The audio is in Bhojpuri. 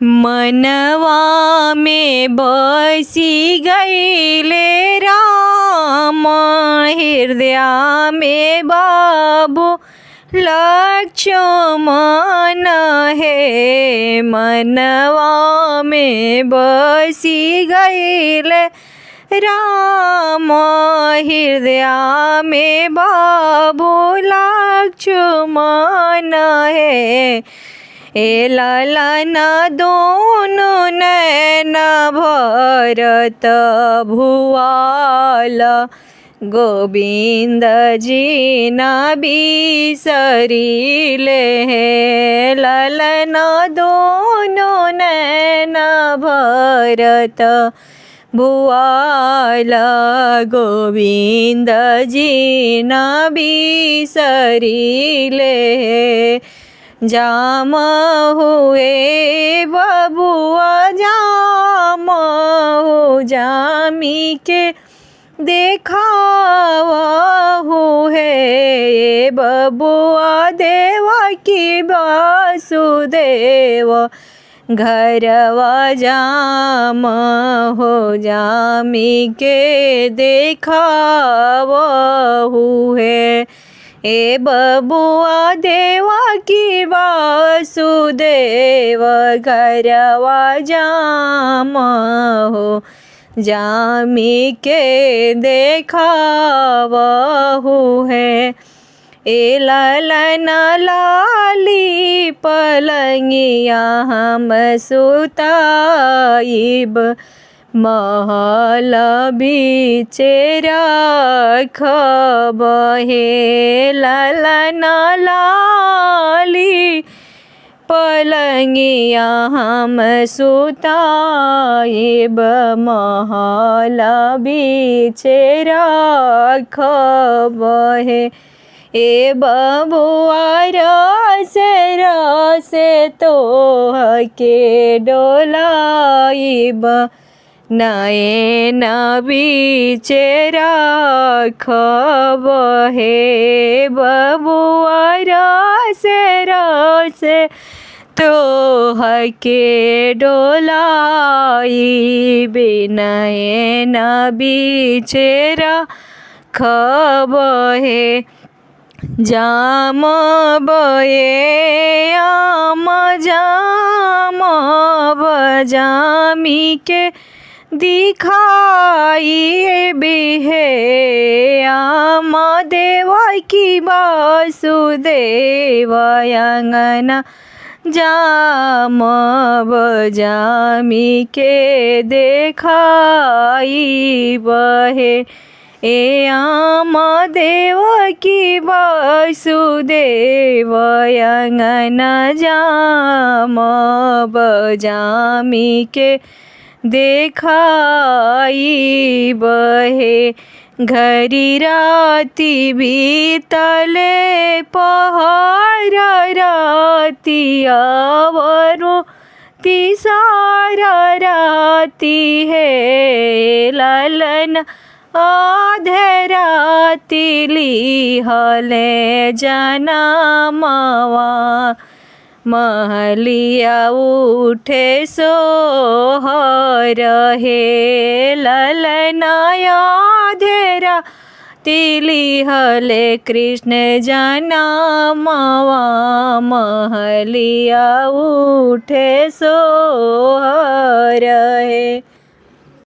मनवा में बसी गईले राम, हृदय में बाबू लक्ष्मण है। मनवा में बसी गईले राम, हृदय में बाबू लक्ष्मण है। ए ललन दोनों नैन भरत भुआल, गोविंद जी न बिसरिले हैं। ललन दोनों नैन भरत भुआल, गोविंद जी न बिसरिले हैं। जाम हुए बबुआ जाम हो, जामी के देखावहु है। ये बबुआ देवकी वासुदेव, घरवा जाम हो, जामी के देखावहु है। ए बबुआ देवकी वासुदेव, घरवा जाम हो, जामी के देखावहु है। ए ललन लाली पलंगिया हम सुताइब, महल बीचे राखब हे। ललन लाली पलंगिया हम सुताइब, महल बीचे राखब हे। ए बबुआ रस रस तोहके डोलाइब, नयन बीचे राखब हे। बबुआ रस रस तोहके डोलाइब, नयन बीचे राखब हे। जाम बये आम जाम बजामी के दिखाई बिहे। आम देवकी वासुदेव, अंगना जाम बजामी के देखाई बहे। ए आम देवकी वासुदेव, अंगना जाम बजामी के देखाई बहे। घरी राती बीतले पहर, राती आवरो तिसारा राती है। ललन आधे राती लिहले जनमवा, महलिया उठे सोहर हे। ललनाया धेरा तिलिहले कृष्ण जनमवा, महलिया उठे सोहर हे।